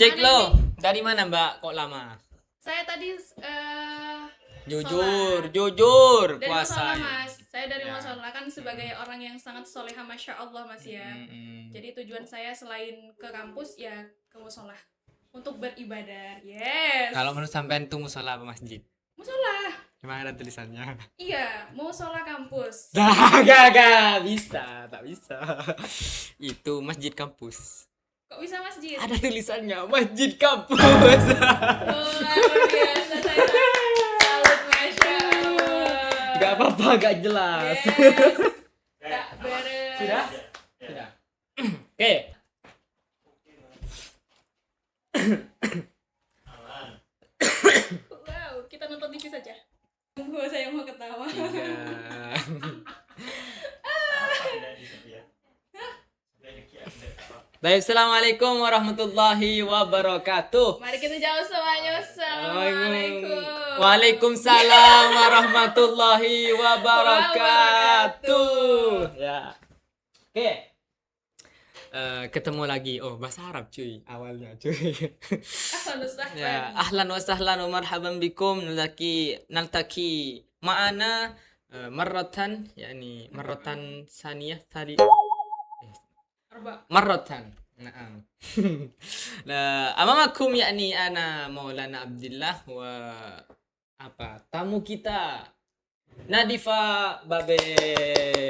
Cek Mana lo, ini? dari mana Mbak? Kok lama? Saya tadi Jujur, sholat. jujur Dari puasa. musola Mas. Saya dari Ya. musola kan sebagai orang yang sangat soleha Masya Allah Mas ya. Mm-mm. Jadi tujuan saya selain ke kampus ya ke musola untuk beribadah. Yes. Kalau menurut sampean itu musola apa masjid? Musola. Gimana ada tulisannya? Iya, musola kampus. Gak bisa, tak bisa. Itu masjid kampus. Kok bisa masjid? Ada tulisannya masjid kampus. Luar biasa saya salut Masya Allah. Gak apa-apa, gak jelas. Yes. Tak beres. Sudah? Sudah. Oke. Wow, kita nonton TV saja. Tunggu saya mau ketawa. Tiga. Baik, assalamualaikum warahmatullahi wabarakatuh. Mari kita jawab semuanya. Assalamualaikum. Waalaikumsalam warahmatullahi wabarakatuh. Ya. Oke. Ketemu lagi. Oh, bahasa Arab cuy. Awalnya cuy. Ahlan wasahlan. Ya, ahlan wa sahlan wa marhaban bikum naltaki ma'ana marratan yani marratan saniyah tadi Arba. marratan. Naam. Nah, amamakum yakni ana Maulana Abdillah wa apa? Tamu kita Nadifa Babe.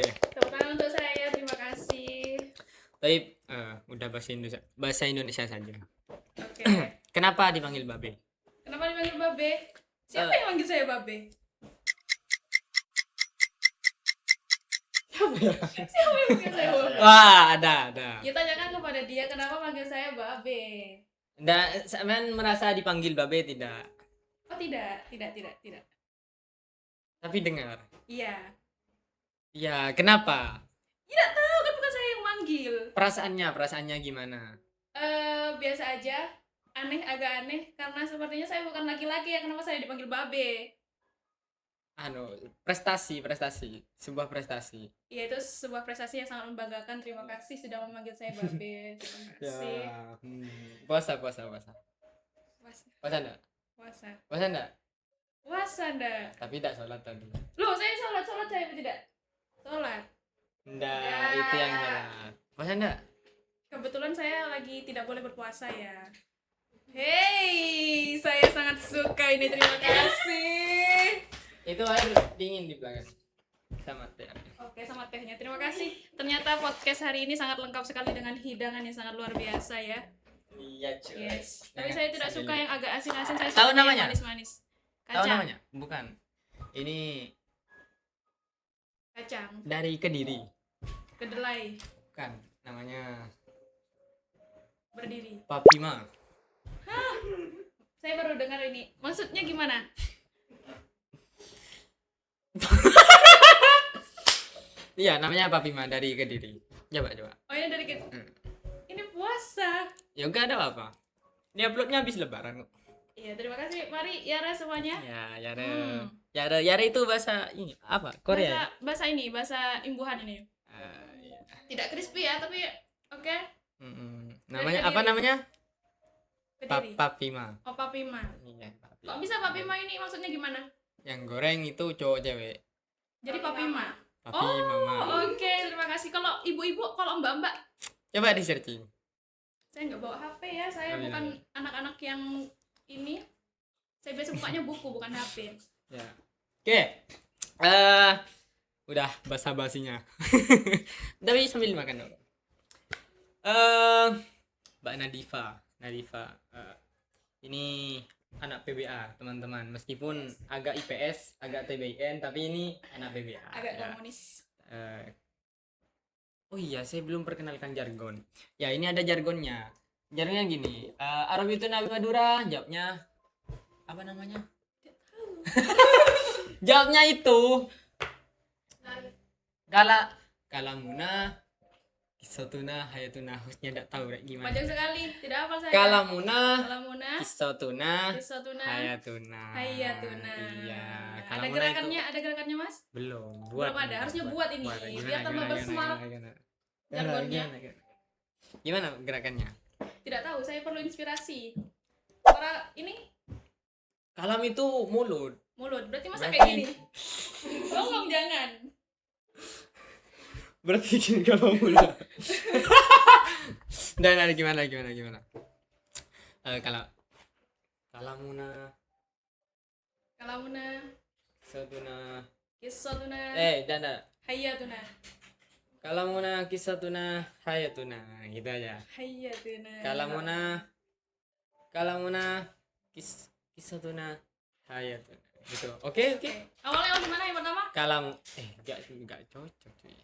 Tepuk tangan untuk saya. Terima kasih. Baik, udah bahasa Indonesia saja. Oke. Kenapa dipanggil Babe? Kenapa dipanggil Babe? Siapa yang manggil saya Babe? Siapa yang manggil saya Babe? Wah, ada. Ya tanyakan kepada dia kenapa manggil saya Babe. Nggak, sampean merasa dipanggil Babe tidak? Oh tidak. Tapi dengar. Iya. Ya, kenapa? Tidak tahu kan bukan saya yang manggil. Perasaannya gimana? Biasa aja. Agak aneh karena sepertinya saya bukan laki-laki ya, kenapa saya dipanggil Babe? Prestasi, sebuah prestasi. Ya itu sebuah prestasi yang sangat membanggakan. Terima kasih sudah memanggil saya Babe. Terima kasih. Ya, puasa. Puasa. Puasa enggak? Puasa. Puasa enggak? Puasa ndak? Tapi enggak sholat tadi. Loh, saya sholat saya tidak. Sholat. Enggak, Ya. itu yang salah. Puasa enggak? Kebetulan saya lagi tidak boleh berpuasa ya. Hey, saya sangat suka ini. Terima kasih. Itu air dingin di belakang. Sama teh. Oke, sama tehnya. Terima kasih. Ternyata podcast hari ini sangat lengkap sekali dengan hidangan yang sangat luar biasa ya. Iya, cuy. Yes. Tapi saya tidak suka yang agak asin-asin. Saya Tahu suka yang namanya? manis-manis. Tahu Kacang. namanya? Bukan. Ini Kacang. dari Kediri. Kedelai. Bukan, namanya Berdiri. Papima. Saya baru dengar ini. Maksudnya gimana? Iya, namanya Papima dari Kediri. Coba. Oh, ini dari Ini puasa. Ya enggak ada apa. Ini uploadnya habis lebaran kok. Iya, terima kasih. Mari Yara semuanya. Ya, Yara itu bahasa ini apa? Korea. Bahasa ini, bahasa imbuhan ini. Iya. Tidak crispy ya, tapi oke. Namanya Kediri. apa namanya? Kediri. Papima. Oh, Papima. Iya, Kok bisa Papima ini maksudnya gimana? Yang goreng itu cowok cewek. Jadi Papima. Papima. Oke, terima kasih. Kalau ibu-ibu, kalau mbak-mbak, Coba di searching. saya nggak bawa HP ya. Saya Oh, iya. bukan anak-anak yang ini. Saya biasa bukanya buku, bukan HP. Ya. Oke. Udah basa-basinya. Tapi sambil makan dulu. Mbak Nadifa. Ini anak PBA, teman-teman. Meskipun agak IPS, agak TBIN, tapi ini anak PBA. Agak ya. komunis. Oh iya, saya belum perkenalkan jargon. Ya, ini ada jargonnya. Jargonnya gini. Arab itu Nabi Madura, jawabnya apa namanya? Jawabnya itu kalamuna kisotuna hayatuna, hostnya enggak tahu kayak gimana. Panjang sekali, tidak hafal saya. Kalamuna Kalamuna. kisotuna Kisotuna. hayatuna. Hayatuna. Iya, Ada kalamuna gerakannya, ada gerakannya Mas? belum. Buat. Belum ada, harusnya buat ini. Biar tambah bersemangat. Gimana? Jargonnya. Gimana gerakannya? tidak tahu, saya perlu inspirasi. Para ini Kalam itu mulut. mulut, berarti masa Berarti- kayak gini? Tolong jangan. Berarti gini kalau mulut. Dan gimana? Kalau kalamuna Kalamuna, satuna kisatuna, dan hayatuna, kalamuna kisatuna hayatuna gitu aja. hayatuna. Kalamuna kisatuna hayatuna gitu. Oke. Oke. Awalnya gimana yang pertama? Enggak cocok cuy.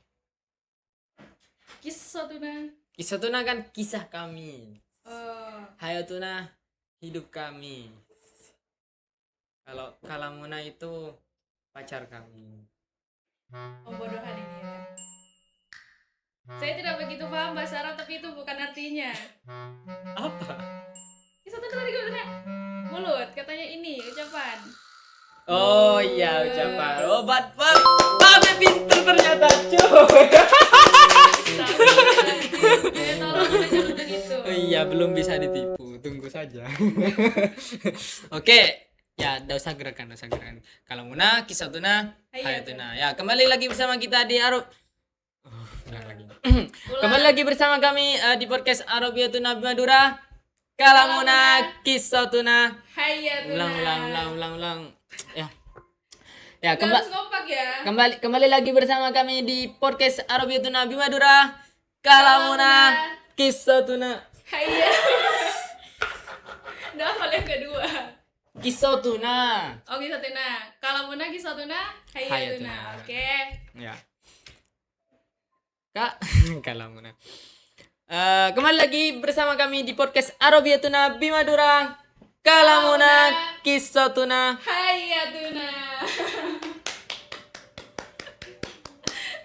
Kisatuna. Kisatuna kan kisah kami. Oh, Hayatuna hidup kami. Kalau kalamuna itu pacar kami. pembodohan ini ya. Saya tidak begitu paham bahasa Arab, tapi itu bukan artinya. Apa? Kisatuna tadi katanya mulut, katanya ini ucapan. Oh iya ucapan. Obat Babe pinter ternyata cuy. Tolong jangan begitu. Oh iya belum bisa ditipu. Tunggu saja. Oke. Ya, enggak usah gerakan. Kalamuna kisatuna hayatuna. Ya, kembali lagi bersama kita di Arab. Ulang lagi. Kembali lagi bersama kami di podcast Arabiyatuna Bimadura. Kalamuna kisatuna. Hayatuna. Ulang. Ya. Nggak harus kompak ya. Kembali lagi bersama kami di podcast Arabiyatuna Bimadura. Kalamuna kisatuna. Hayat. Udah hafal yang kedua. Kisatuna. Oh, kisatuna. Kalamuna kisatuna hayatuna. Hayatuna. Oke. Ya. Kak, kalamuna. Kembali lagi bersama kami di podcast Arabiyatuna Bimadura. Kalamuna kisatuna. Hayatuna.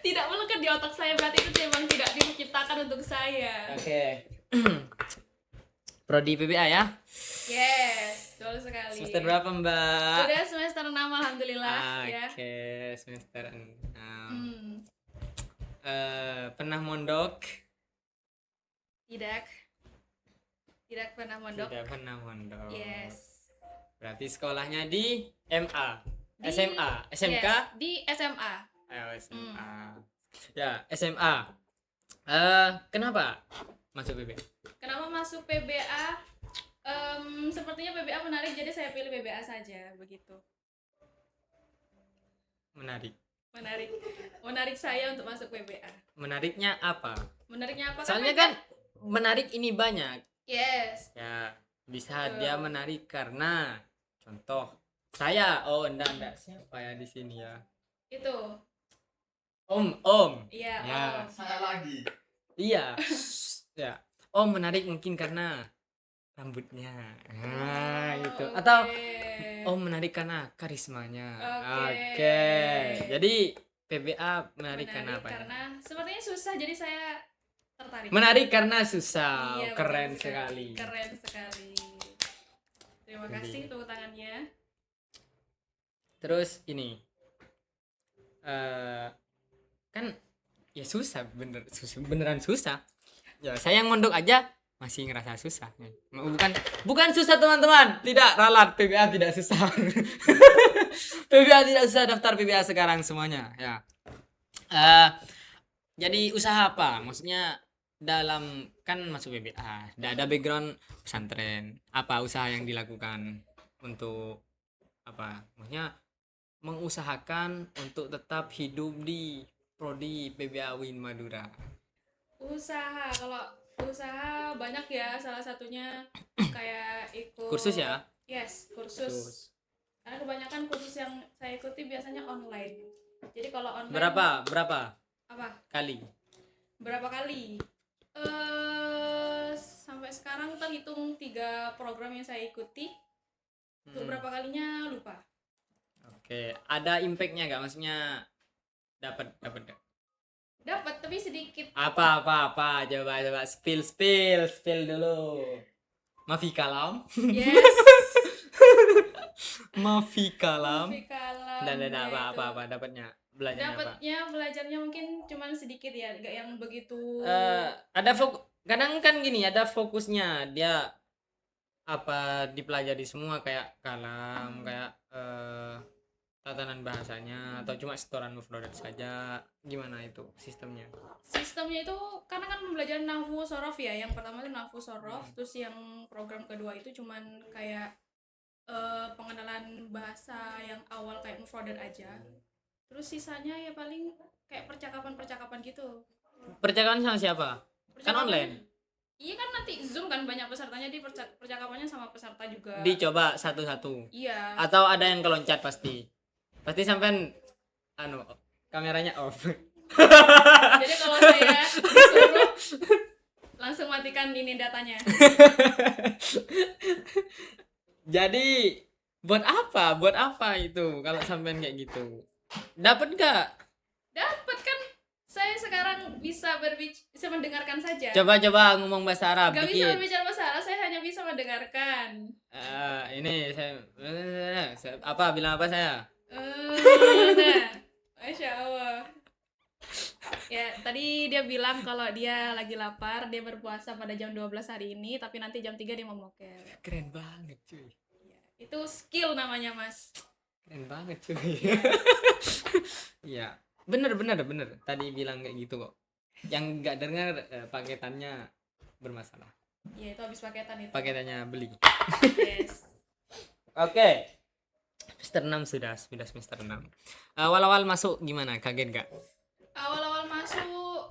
Tidak melekat di otak saya, berarti itu memang tidak diciptakan untuk saya. Oke. Prodi PBA ya. Yes, betul sekali. Semester berapa, Mbak? Sudah semester 6 alhamdulillah ya. Oke, semester 6. Hmm, Pernah mondok? tidak pernah mondok. Tidak pernah mondok. Yes. Berarti sekolahnya di MA. Di- SMA, SMK? Yes, di SMA. Ayo SMA. Ya, SMA. Kenapa masuk PBA? Kenapa masuk PBA? Sepertinya PBA menarik, jadi saya pilih PBA saja begitu. Menarik saya untuk masuk PBA. Menariknya apa? Menariknya apa? Soalnya kan menarik ini banyak. yes. Ya, bisa Betul. dia menarik karena contoh saya. Oh, enggak siapa ya di sini ya? Itu. Om. Iya. Ya. Oh. Saya lagi. Iya. Ya. Om menarik mungkin karena rambutnya. Gitu. Oh, Atau oke. Om menarik karena karismanya. Oke. Oke. Jadi PBA menarik karena apa? Ya? Karena sepertinya susah, jadi saya tertarik. Menarik karena susah. Iya, Keren betul sekali. Keren sekali. Terima Jadi- kasih tepuk tangannya. Terus ini kan ya susah beneran susah. Ya saya yang mondok aja masih ngerasa susah. Bukan susah teman-teman, tidak ralat, PBA tidak susah. PBA tidak susah, daftar PBA sekarang semuanya ya. Jadi usaha apa? Maksudnya dalam kan masuk PBA, tidak ada background pesantren. Apa usaha yang dilakukan untuk apa? Maksudnya mengusahakan untuk tetap hidup di prodi PBA UIN Madura. Kalau usaha banyak ya, salah satunya kayak ikut Kursus ya? Yes, kursus. Karena kebanyakan kursus yang saya ikuti biasanya online. Jadi kalau online Berapa apa? kali? Berapa kali? Sampai sekarang terhitung 3 program yang saya ikuti. Untuk berapa kalinya lupa. Oke, ada impactnya nggak? Maksudnya dapat nggak? Dapat tapi sedikit. Apa? Coba spill dulu. Mafi kalam. Yes. Mafi kalam. Tapi kalau Dan nah apa dapatnya? Belajarnya apa? belajarnya mungkin cuman sedikit ya, nggak yang begitu. Ada kadang kan gini ada fokusnya dia apa dipelajari semua kayak kalam kayak tatanan bahasanya atau cuma setoran move loader saja, gimana itu sistemnya? Sistemnya itu karena kan pembelajaran nahwu sorof ya, yang pertama itu nahwu sorof, terus yang program kedua itu cuman kayak pengenalan bahasa yang awal kayak mufradat aja, terus sisanya ya paling kayak percakapan gitu. Percakapan sama siapa? Kan Percakapan, online. iya kan nanti Zoom kan banyak pesertanya, di percakapannya sama peserta juga. Dicoba satu-satu Iya. atau ada yang keloncat pasti sampean anu kameranya off. Jadi kalau saya disuruh langsung matikan ini datanya. Jadi buat apa itu kalau sampean kayak gitu? Dapat nggak? Dapat kan, saya sekarang bisa bisa mendengarkan saja. Coba ngomong bahasa Arab Gak bisa dikit. berbicara bahasa Arab, saya hanya bisa mendengarkan. Ini apa bilang apa saya? Nah, Masya Allah. Ya, tadi dia bilang kalau dia lagi lapar, dia berpuasa pada jam 12 hari ini, tapi nanti jam 3 dia mau mokel. Keren banget cuy. Ya, itu skill namanya, Mas. Keren banget cuy. Iya. Bener. Tadi bilang kayak gitu kok. Yang nggak dengar paketannya bermasalah. Ya, itu habis paketan itu. Paketannya beli. Yes. Oke. Semester 6 sudah semester 6. Awal-awal masuk gimana? Kaget nggak? Awal-awal masuk,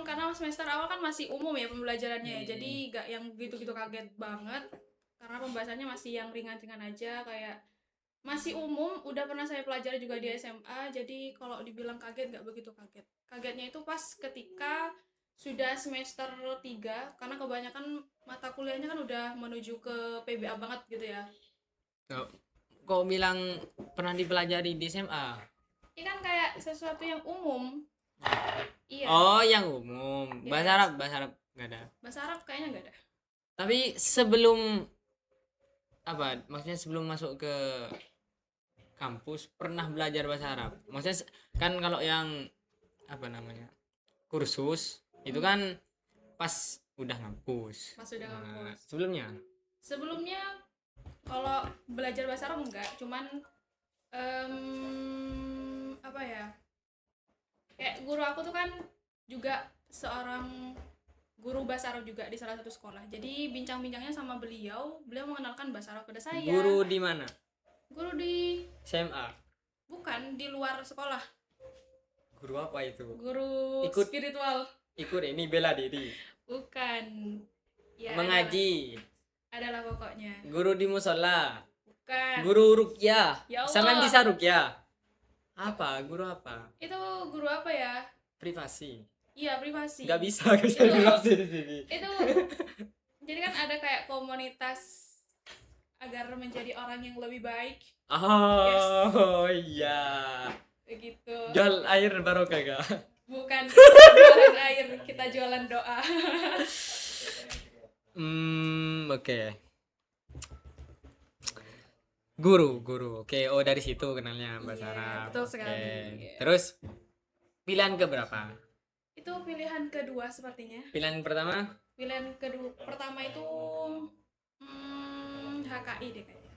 karena semester awal kan masih umum ya pembelajarannya ya, jadi gak yang gitu-gitu kaget banget, karena pembahasannya masih yang ringan-ringan aja, kayak masih umum, udah pernah saya pelajari juga di SMA, jadi kalau dibilang kaget gak begitu kaget. Kagetnya itu pas ketika sudah semester 3, karena kebanyakan mata kuliahnya kan udah menuju ke PBA banget gitu ya. Kok bilang pernah dipelajari di SMA? Ini kan kayak sesuatu yang umum. Iya. Oh, yang umum. Yes. Bahasa Arab nggak ada. Bahasa Arab kayaknya nggak ada. Tapi sebelum apa? Maksudnya sebelum masuk ke kampus pernah belajar bahasa Arab. Maksudnya kan kalau yang apa namanya? Kursus itu kan pas udah ngampus. Pas udah ngampus. Sebelumnya kalau belajar bahasa Arab enggak, cuman apa ya, kayak guru aku tuh kan juga seorang guru bahasa Arab juga di salah satu sekolah, jadi bincang-bincangnya sama beliau mengenalkan bahasa Arab pada saya. Guru di mana? Guru di SMA. Bukan, di luar sekolah. Guru apa itu? Guru spiritual. Ikut ini bela diri. Bukan ya, mengaji adalah pokoknya. Guru di musola. Bukan. Guru rukyah. Ya Allah. Sampean bisa rukyah? Apa? Guru apa? Itu guru apa ya? Privasi. Iya, privasi. Gak bisa privasi di sini. Itu jadi kan ada kayak komunitas agar menjadi orang yang lebih baik. Oh, yes. Iya. Begitu. Jual air barokah gak? Bukan jualan air, kita jualan doa. Oke. Guru. Oke, oh dari situ kenalnya bahasa Arab. Betul sekali. Okay. Terus pilihan keberapa? Itu pilihan kedua sepertinya. Pilihan pertama? Pilihan pertama itu HKI deh kayaknya.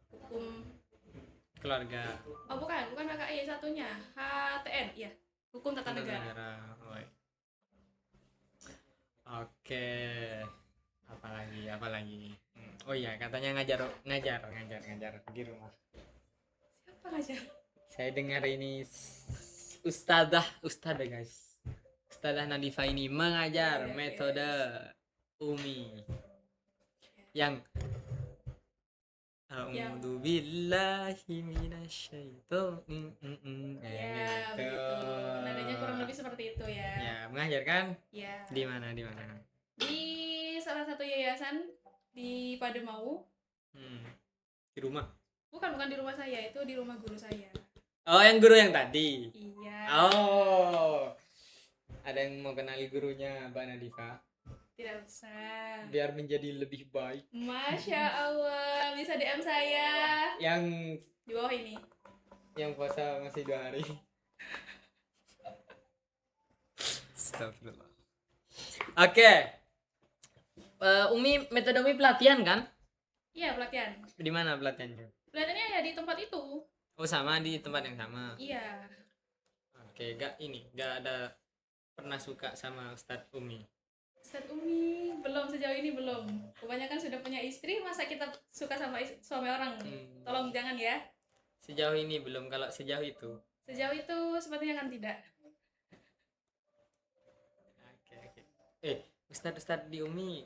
Hukum keluarga. Oh, bukan HKI satunya. HTN, ya. Hukum Tata Negara. Oke. Apalagi. Oh iya, katanya ngajar di rumah. Siapa ngajar? Saya dengar ini ustadzah guys. Ustadzah Nadifa ini mengajar metode Umi yang A'udzu billahi minasyaitonir ya, begitu. Nadanya kurang lebih seperti itu ya. Ya, mengajar kan? Ya. Di mana? Di salah satu yayasan di Pademau. Di rumah? Bukan di rumah saya, itu di rumah guru saya. Oh, yang guru yang tadi? Iya. Oh. Ada yang mau kenali gurunya, Mbak Nadifa? Tidak usah. Biar menjadi lebih baik. Masya Allah, bisa DM saya. Yang di bawah ini. Yang puasa masih 2 hari. Astagfirullah. Oke, Umi metode Umi pelatihan kan? Iya, pelatihan. Di mana pelatihannya? Pelatihannya ya di tempat itu. Oh sama di tempat yang sama. Iya. Oke, gak ada pernah suka sama Ustadz Umi. Ustadz Umi belum, sejauh ini belum. Kebanyakan sudah punya istri, masa kita suka sama suami orang? Tolong jangan ya. Sejauh ini belum, kalau sejauh itu. Sejauh itu sepertinya kan tidak. Oke. Ustadz di Umi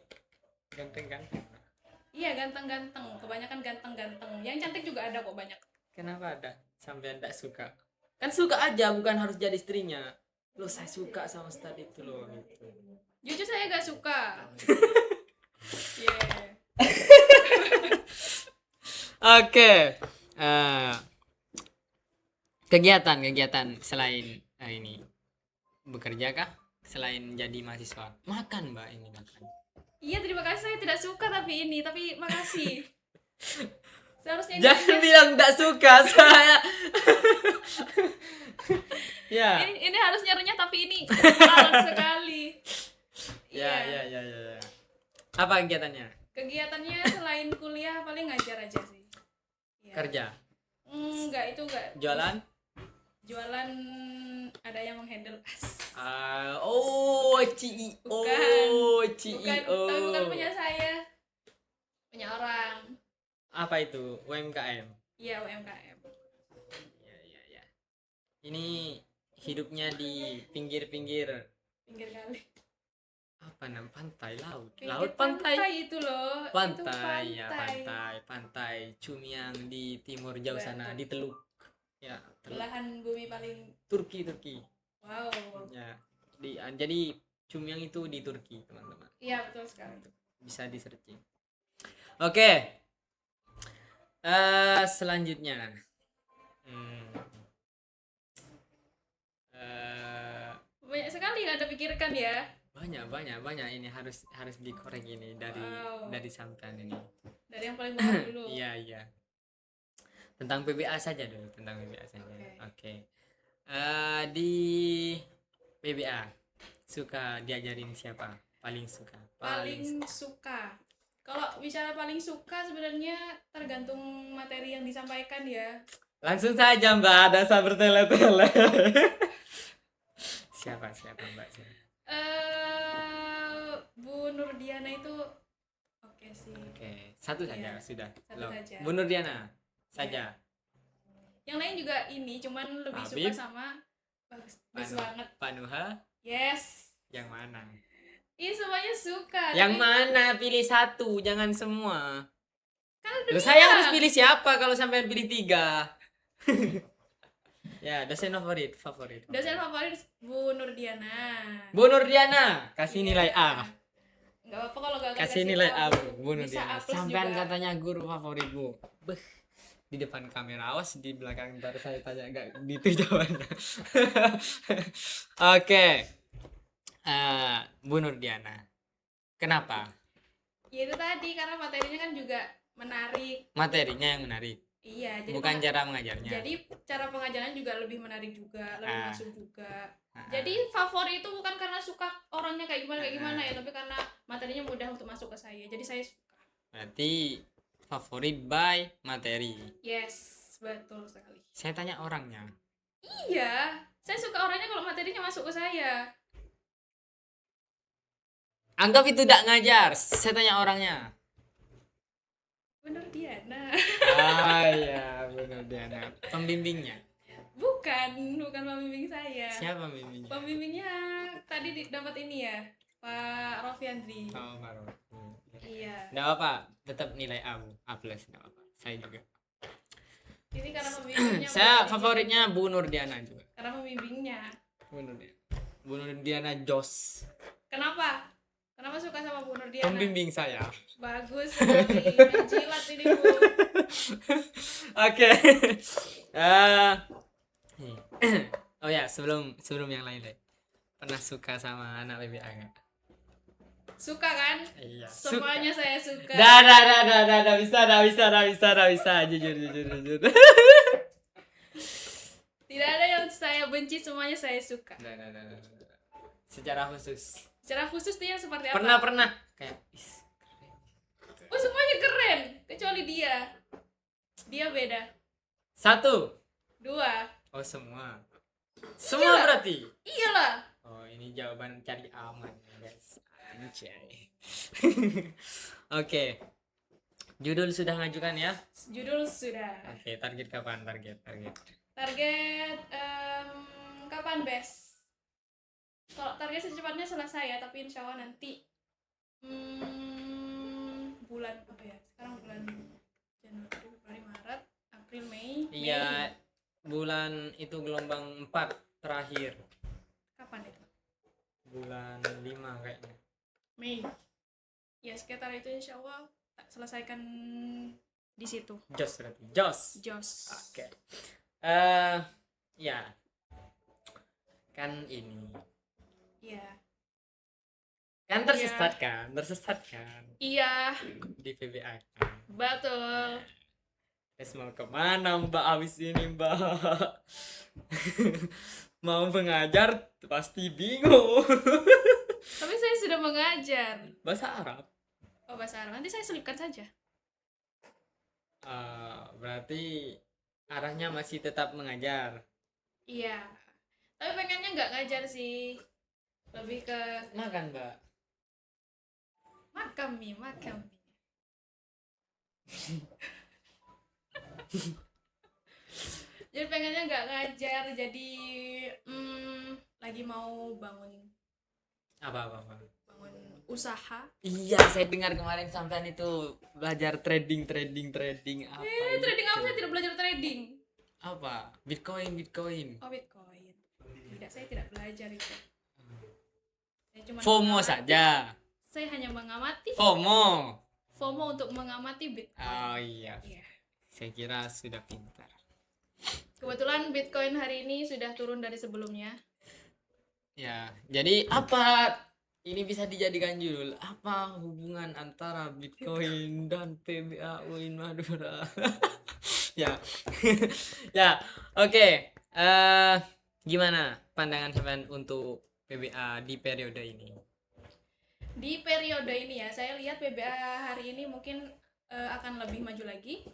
ganteng-ganteng. Iya, ganteng-ganteng. Kebanyakan ganteng-ganteng. Yang cantik juga ada kok banyak. Kenapa ada sampai anda suka? Kan suka aja, bukan harus jadi istrinya. Loh, saya suka sama Ustadz itu loh gitu. Jujur saya gak suka. Yeah. Oke. Kegiatan selain ini bekerja kah? Selain jadi mahasiswa, makan mbak, ini makan. Iya, terima kasih. Saya tidak suka tapi makasih. Seharusnya Jangan bilang tidak suka saya. Ya. Ini harusnya renyah tapi ini mahal sekali. Ya. Apa kegiatannya? Kegiatannya selain kuliah paling ngajar aja sih. Ya. Kerja. Enggak, itu enggak. Jualan ada yang menghandle. CEO. Bukan punya saya. Punya orang. Apa itu? UMKM. Iya, UMKM. Ya. Ini hidupnya di pinggir kali. Apa namanya? Pantai, laut. Pantai itu loh. Pantai. Cumiang di timur jauh sana, di Teluk. Ya, belahan bumi paling Turki. Wow. Ya. Jadi Cumiang itu di Turki, teman-teman. Iya, betul sekali. Bisa di searching. Oke. Selanjutnya. Banyak sekali yang Anda pikirkan ya. Banyak ini harus dikorek ini dari sampean ini. Dari yang paling bawah dulu. Iya. Tentang PBA saja dulu, Oke. Di PBA suka diajarin siapa? Paling suka. Kalau bicara paling suka sebenarnya tergantung materi yang disampaikan ya. Langsung saja Mbak, ada sabar bertele-tele. Siapa Mbak? Bu Nurdiana itu oke sih. Oke, satu saja sudah. Satu saja. Bu Nurdiana saja. Yang lain juga ini, cuman lebih Habib. suka sama bagus banget. Pak Nuha. Yes. Yang mana? Ih, semuanya suka. Yang mana? Pilih satu, jangan semua. Kan Loh, saya harus pilih siapa kalau sampai pilih 3? Ya, dosen favorit. Dosen favorit Bu Nurdiana, kasih nilai A. Enggak apa-apa kalau enggak Kasih nilai A, Bu Bisa Nurdiana. A+ Sampean juga. katanya guru favorit, Bu. Di depan kamera, awas di belakang ntar saya tanya enggak gitu jawabannya. Oke. Bu Nurdiana. Kenapa? Ya itu tadi, karena materinya kan juga menarik. Materinya yang menarik. Iya, jadi bukan cara mengajarnya. Jadi cara pengajarannya juga lebih menarik juga, lebih masuk juga. Ah. Jadi favorit itu bukan karena suka orangnya kayak gimana ya, tapi karena materinya mudah untuk masuk ke saya. Jadi saya suka. Berarti favorit by materi. Yes, betul sekali. Saya tanya orangnya. Iya, saya suka orangnya kalau materinya masuk ke saya. Anggap itu tidak ngajar. Saya tanya orangnya. Bener Diana. Ya, benar Diana. Pembimbingnya. Bukan pembimbing saya. Siapa pembimbingnya? Pembimbingnya tadi dapat ini ya, Pak Rofiandri. Oh, baru. Iya. Enggak apa, tetap nilai A, Bu. A+, enggak apa. Saya juga. Ini karena pembimbingnya. Saya favoritnya Bu Nurdiana juga. Karena pembimbingnya. Bu Nurdiana Jos. Kenapa suka sama Bu Nurdiana? Pembimbing saya. Bagus sekali. Menjilat ini, Bu. Oke. Oh ya, sebelum yang lain deh. Pernah suka sama anak PBA enggak? Suka kan? Iya. Semuanya suka. saya suka. Dah bisa. Jujur. Tidak ada yang saya benci, semuanya saya suka. Dah. Secara khusus Secara khusus dia seperti apa? pernah kayak Oh, semuanya keren kecuali dia. Dia beda. 1. 2. Oh, semua. Semua berarti. Iyalah. Oh, ini jawaban cari aman ya, guys. Anjay. Oke. Judul sudah ngajukan ya? Judul sudah. Oke, target kapan? Target. Target kapan, Bes? Kalau target secepatnya selesai ya, tapi insya Allah nanti bulan apa ya? Sekarang bulan Januari, Februari, Maret, April, Mei. Iya, bulan itu gelombang 4 terakhir. Kapan itu? Bulan 5 kayaknya. Mei. Ya, sekitar itu insya Allah tak selesaikan di situ. Jos berarti. Jos. Oke. Ya. Kan ini. Iya. Kan tersesat kan? Iya, Di PBA kan. betul. Terus mau kemana Mbak abis ini Mbak? Mau mengajar pasti bingung. Tapi saya sudah mengajar. Bahasa Arab. Oh, bahasa Arab. Nanti saya selipkan saja. Berarti arahnya masih tetap mengajar. Iya. Tapi pengennya nggak ngajar sih. Lebih ke Makan Mbak. makam mie. Jadi pengennya nggak ngajar, jadi lagi mau bangun Apa. usaha. Iya, saya dengar kemarin sampean itu belajar trading apa Trading apa? itu? Saya tidak belajar trading. Apa? Bitcoin. Oh, Bitcoin. Tidak, saya tidak belajar itu. Saya cuma FOMO saja. Saya hanya mengamati. FOMO untuk mengamati Bitcoin. Oh iya. Iya. Saya kira sudah pintar. Kebetulan Bitcoin hari ini sudah turun dari sebelumnya. Ya, jadi apa? Ini bisa dijadikan judul. Apa hubungan antara Bitcoin dan PBA UIN Madura? Ya. Ya, oke. Gimana pandangan sampean untuk PBA di periode ini? Di periode ini ya, saya lihat PBA hari ini mungkin akan lebih maju lagi.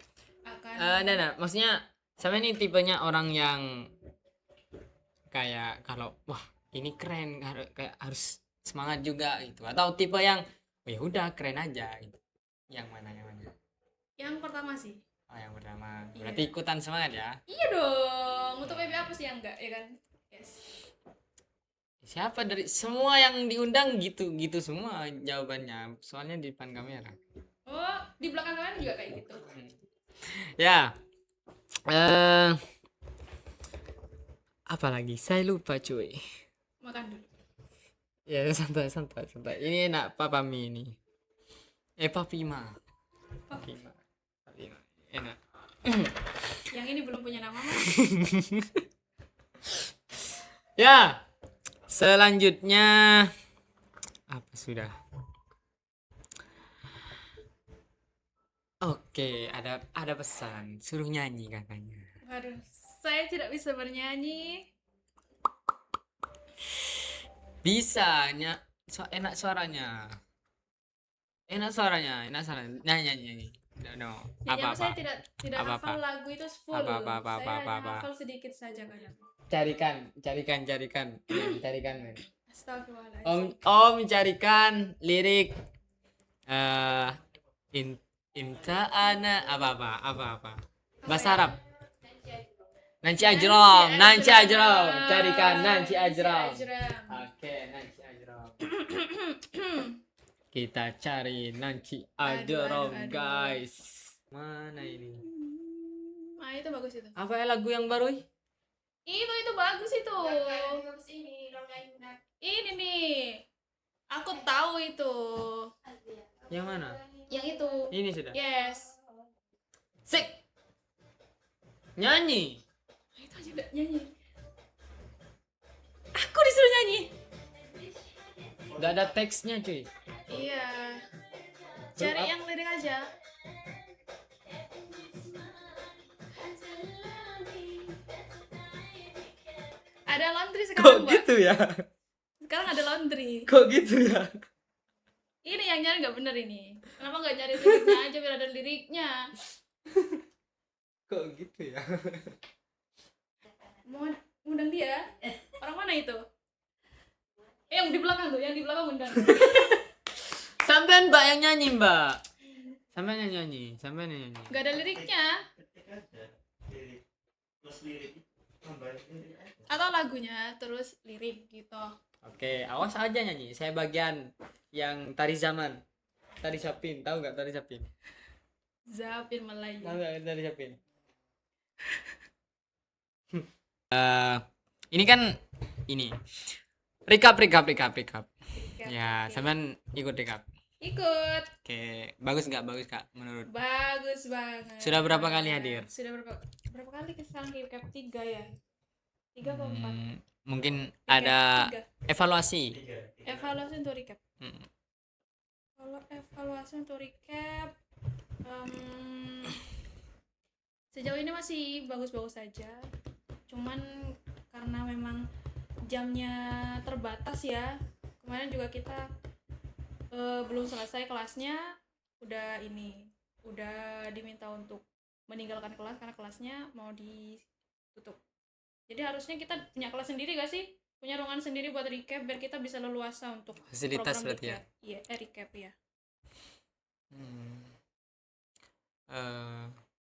Nah, maksudnya sampean ini tipenya orang yang kayak kalau wah ini keren kayak harus semangat juga gitu, atau tipe yang oh, ya udah keren aja gitu. Yang mana? Yang pertama sih. Oh, yang pertama. Iya. Berarti ikutan semangat ya. Iya dong. Untuk PBA apa sih yang enggak, ya kan? Yes. Siapa dari semua yang diundang gitu semua jawabannya, soalnya di depan kamera. Oh, di belakang kalian juga kayak gitu. Ya. Apa lagi? Saya lupa cuy. Makan dulu. Ya santai. Ini enak Papa mie ini. Papima. Enak. Yang ini belum punya nama, Mas. Ya. Selanjutnya apa sudah? Oke, ada pesan, suruh nyanyi katanya. Waduh, saya tidak bisa bernyanyi. Bisanya, enak suaranya. Nyanyi. No. Nyanyi Apa? saya tidak Apa? hafal lagu itu full. Apa? Saya hanya hafal sedikit saja kadang. Carikan. Men. Astagfirullahaladzim. Om carikan lirik imta'ana apa? Bahasa Arab. Nanci Ajram. Carikan Nanci Ajram. Oke, Nanci Ajram. Kita cari Nanci Ajram, guys. Mana ini? Nah, itu bagus itu. Apa ya lagu yang baru? Itu bagus itu. Ini nih. Aku tahu itu. Yang mana? Yang itu. Ini sudah. Yes. Sik. Nyanyi. Itu aja udah nyanyi. Aku disuruh nyanyi. Gak ada teksnya cuy. Iya. Cari yang lirik aja. Ada laundry sekarang, Kok Mbak. gitu ya? Sekarang ada laundry. Kok gitu ya? Ini yang nyari nggak bener ini. Kenapa nggak nyari liriknya aja biar ada liriknya? Kok gitu ya? Mau ngundang dia? Orang mana itu? Yang di belakang tuh, yang di belakang undang. Sampean Mbak yang nyanyi, Mbak. Sampean yang nyanyi, sampean yang nyanyi. Nggak ada liriknya. Atau lagunya terus lirik gitu. Oke, awas aja nyanyi. Saya bagian yang tari zaman. Tari Sapin, tahu nggak tari Sapin? Zapin Melayu. Tahu nggak tari Sapin? Eh, ini kan ini. Recap. Ya, Oke. sampean ikut recap. Ikut. Oke, bagus nggak Kak menurut? Bagus banget. Sudah berapa kali hadir? Sudah berapa kali sekarang recap 3 ya? 3 atau 4? Mungkin Recap ada 3. evaluasi. Evaluasi untuk recap. Hmm. Kalau evaluasi untuk recap sejauh ini masih bagus-bagus saja. Cuman karena memang jamnya terbatas ya. Kemarin juga kita belum selesai kelasnya, udah diminta untuk meninggalkan kelas karena kelasnya mau ditutup. Jadi harusnya kita punya kelas sendiri gak sih? Punya ruangan sendiri buat recap biar kita bisa leluasa untuk Fasilitas program berarti ya? recap. Iya, recap ya.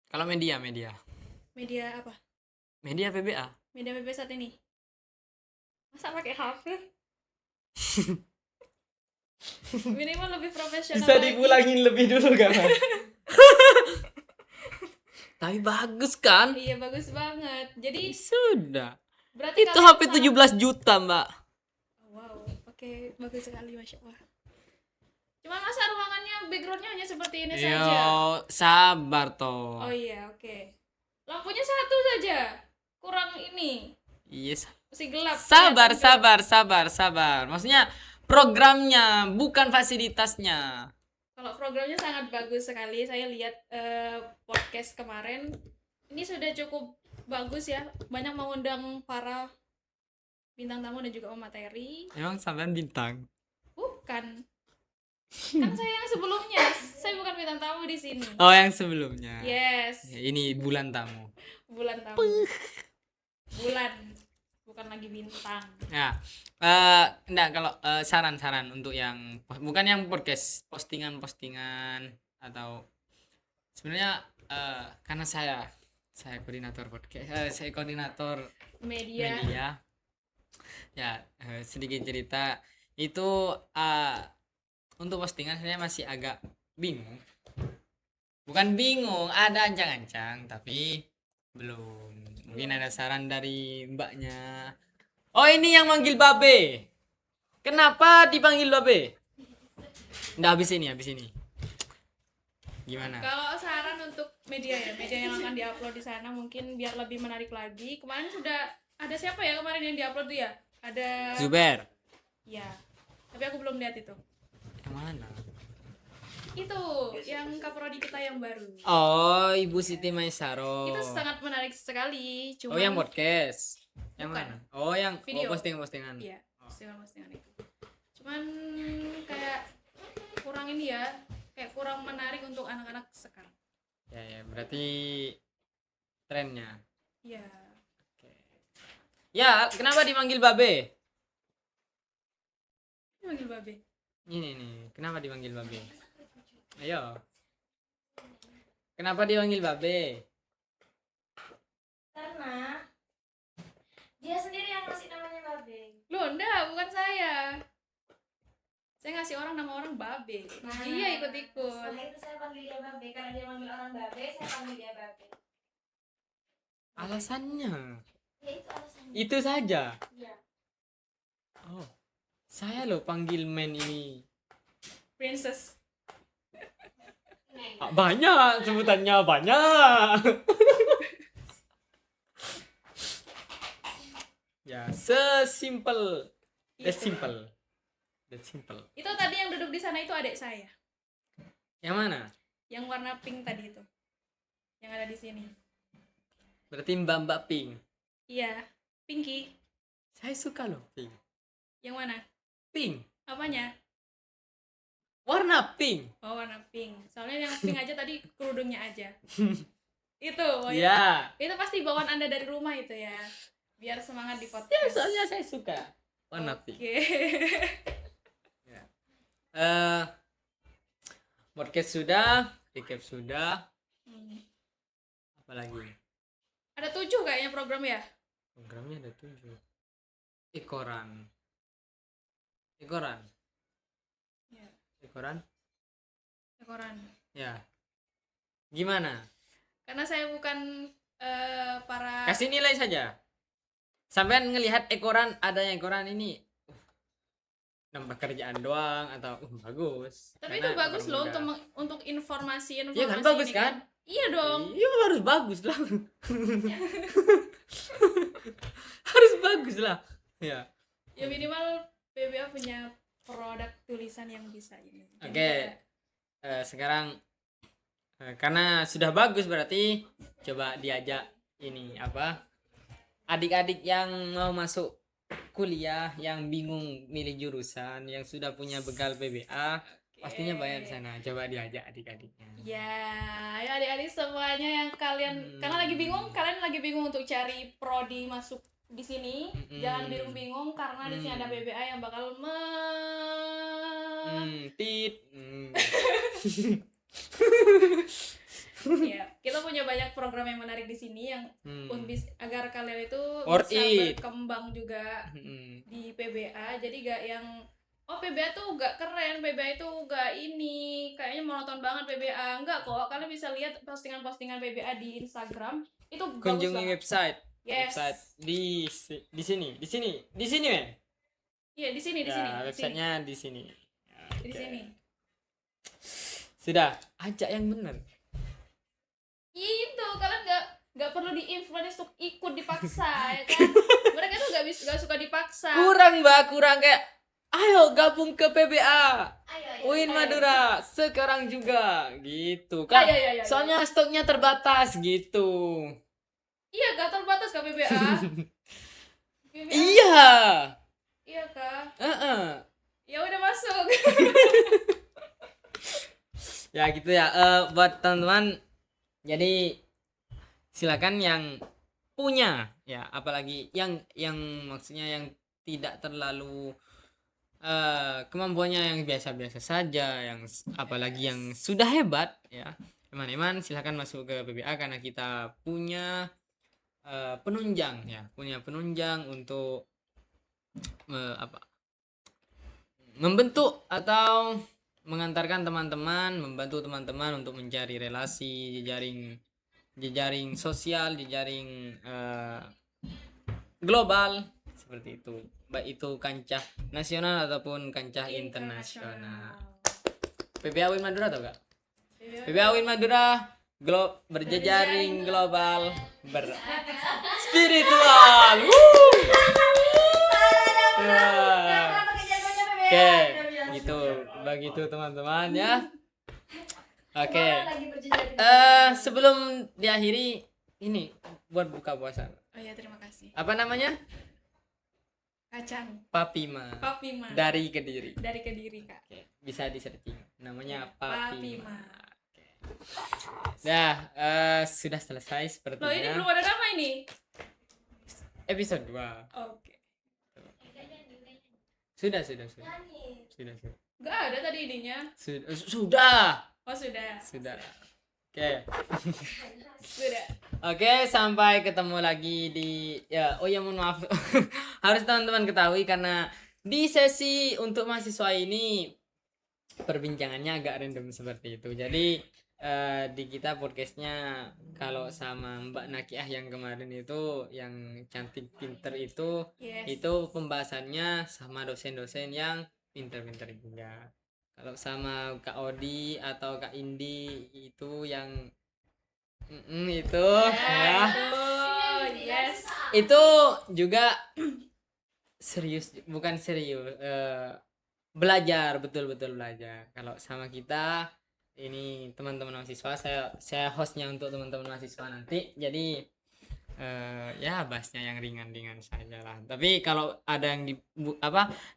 Kalau media Media apa? media PBA. Media PP saat ini. Masa pakai HP? Minimal lebih profesional Bisa lagi. dipulangin lebih dulu gak Mas? Tapi bagus kan? Iya, bagus banget. Jadi Sudah. berarti Itu kalian HP 17 juta Mbak. Wow, oke, bagus sekali, Masya Allah. Cuman masa ruangannya backgroundnya hanya seperti ini saja? Yo, sabar toh. Oh iya, oke. Lampunya satu saja. Kurang ini. Yes. Masih gelap. Sabar, kelihatan gelap. sabar. Maksudnya programnya, bukan fasilitasnya. Kalau programnya sangat bagus sekali. Saya lihat podcast kemarin. Ini sudah cukup bagus ya. Banyak mengundang para bintang tamu dan juga pemateri. Emang sampean bintang? Bukan. Kan saya yang sebelumnya. Saya bukan bintang tamu di sini. Oh, yang sebelumnya. Yes. Ya, ini bulan tamu. Bulan tamu. Bulan. Bukan lagi bintang. Ya, enggak kalau saran-saran untuk yang bukan yang podcast, postingan atau sebenarnya karena saya koordinator podcast, saya koordinator Media. Ya, sedikit cerita itu untuk postingan saya masih agak bingung. Bukan bingung, ada ancang-ancang tapi belum. Mungkin ada saran dari mbaknya. Oh, ini yang manggil Babe. Kenapa dipanggil Babe? Nggak, habis ini. Gimana? Kalau saran untuk media ya, media yang akan diupload di sana mungkin biar lebih menarik lagi. Kemarin sudah ada siapa ya kemarin yang diupload tuh ya? Ada Zuber. Ya. Tapi aku belum lihat itu. Yang mana? Itu yang kaprodi kita yang baru. Oh, Ibu Siti Maisaro. Itu sangat menarik sekali. Cuma Oh, yang podcast. Yang Bukan. mana? Oh, yang Video. postingan. Iya, postingan itu. Cuman kayak kurang ini ya, kayak kurang menarik untuk anak-anak sekarang. Ya, berarti trennya. Iya. Oke. Ya, kenapa dipanggil Babe? Manggil Babe. Ini nih, kenapa dipanggil Babe? Ayo. Kenapa dipanggil Babe? Karena dia sendiri yang ngasih namanya Babe. Loh, enggak, bukan saya. Saya ngasih nama orang Babe. Dia ikut-ikut. Setelah itu saya panggil dia Babe. Karena dia manggil orang Babe, saya panggil dia Babe. Alasannya? Ya itu alasannya. Itu saja. Iya. Oh, saya loh panggil men ini. Princess. Banyak sebutannya, banyak. Ya, sesimpel. That's simple. Itu tadi yang duduk di sana itu adik saya. Yang mana? Yang warna pink tadi itu. Yang ada di sini. Berarti Mbak Pink. Iya, Pinky. Saya suka loh Pink. Yang mana? Pink. Apanya? Warna pink. Oh, warna pink. Soalnya yang pink aja tadi kerudungnya aja. Itu, oh Ya. itu pasti bawaan Anda dari rumah itu ya. Biar semangat di Ya, podcast. soalnya saya suka warna pink. Oke. Eh podcast sudah, recap sudah, Hmm. apalagi? Ada 7 kayaknya program ya. Programnya ada 7. Ekoran. Ekoran. Ya, Ekoran. koran. Ya. Gimana? Karena saya bukan para Kasih nilai saja. Sampean ngelihat ekoran, adanya ekoran ini nambah kerjaan doang atau bagus. Tapi Karena itu bagus ekoran loh muda. untuk informasi Iya kan, bagus ini kan? Iya dong. Iya harus bagus lah. Harus bagus lah. Ya. Ya minimal PBA punya produk tulisan yang bisa ini. Oke. Sekarang karena sudah bagus berarti coba diajak ini apa? Adik-adik yang mau masuk kuliah yang bingung milih jurusan, yang sudah punya bekal PBA, pastinya banyak di sana. Coba diajak adik-adiknya. Ya, ayo adik-adik semuanya yang kalian karena kalian lagi bingung untuk cari prodi masuk di sini, jangan bingung-bingung karena di sini ada PBA yang bakal ya, kita punya banyak program yang menarik di sini yang agar kalian itu Worth bisa it. berkembang juga di PBA. Jadi gak yang PBA tuh gak keren, PBA itu gak ini, kayaknya monoton banget PBA. Enggak kok, kalian bisa lihat postingan-postingan PBA di Instagram itu bagus Kunjungi banget. website. Yes. Website di sini, men. Iya, di sini, Ya, websitenya di sini. di Oke. sini. Sudah, ajak yang benar. Itu kalian nggak perlu diinfluence untuk ikut dipaksa ya kan. Mereka tuh nggak suka dipaksa. Kurang kayak ayo gabung ke PBA. Ayo. UIN Madura sekarang juga gitu kan. Ayo. Soalnya stoknya terbatas gitu. Iya, gak terbatas ke PBA. PBA. Iya. Iya kak. Ya udah masuk. Ya gitu ya. Buat teman-teman, jadi silakan yang punya ya, apalagi yang maksudnya yang tidak terlalu kemampuannya yang biasa-biasa saja, yang apalagi yang sudah hebat ya, teman-teman silakan masuk ke PBA karena kita punya penunjang ya, punya penunjang untuk membentuk atau mengantarkan teman-teman, membantu teman-teman untuk mencari relasi, jejaring sosial, jejaring global seperti itu, baik itu kancah nasional ataupun kancah internasional. PBA UIN Madura tau gak? PBA UIN Madura berjejaring global spiritual. Oke, gitu begitu teman-teman ya. Oke. Sebelum diakhiri ini buat buka puasa. Oh ya, terima kasih. Apa namanya? Kacang. Papima. Papima. Dari Kediri. Dari Kediri kak. Oke, bisa di searching. Namanya Papima. Papima. Oke. Nah, sudah selesai sepertinya. Loh, ini belum ada nama ini. Episode 2. Oke. Sudah. Nyanyi. Gak ada tadi ininya. Sudah. Oh sudah. Oke. Sudah. Oke, sampai ketemu lagi di ya. Oh ya, mohon maaf. Harus teman-teman ketahui karena di sesi untuk mahasiswa ini perbincangannya agak random seperti itu. Jadi di kita podcastnya kalau sama Mbak Nakiah yang kemarin itu yang cantik pinter itu Yes. itu pembahasannya sama dosen-dosen yang pinter-pinter juga. Kalau sama Kak Odi atau Kak Indi itu yang itu ya Yes. itu juga serius, bukan serius, belajar betul-betul belajar. Kalau sama kita ini teman-teman mahasiswa, saya hostnya untuk teman-teman mahasiswa nanti, jadi Ya bahasnya yang ringan-ringan saja lah. Tapi kalau ada yang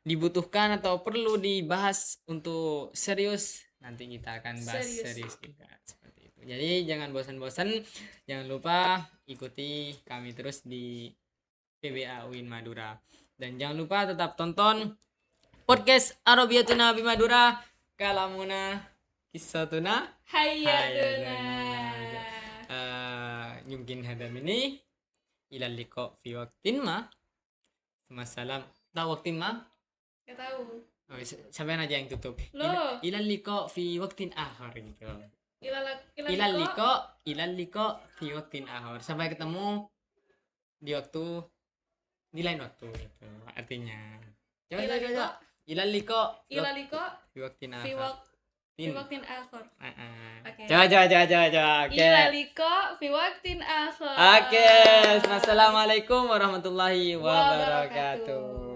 dibutuhkan atau perlu dibahas untuk serius, nanti kita akan bahas Serius. serius juga seperti itu. Jadi jangan bosan-bosan, jangan lupa ikuti kami terus di PBA UIN Madura. Dan jangan lupa tetap tonton podcast Arabiyatuna Bi Madura, kalamuna kisatuna Hayatuna. Yumkin hadam ini ilal liqa fi waqtin ma. Masalam. Tahu waqtin ma? Gak tahu. Oh, sampai aja yang tutup. Loh. Ilal liqa fi waqtin akhar gitu. Ilal liko. Ilal liqa fi waqtin akhar. Sampai ketemu di waktu di lain waktu gitu. Artinya. Coba. Ilal liqa fi waqtin Fi akhar. waqtin akhir. Oke. Coba. Oke. Ilal liko fi waqtin akhir. Oke. Assalamualaikum warahmatullahi wabarakatuh.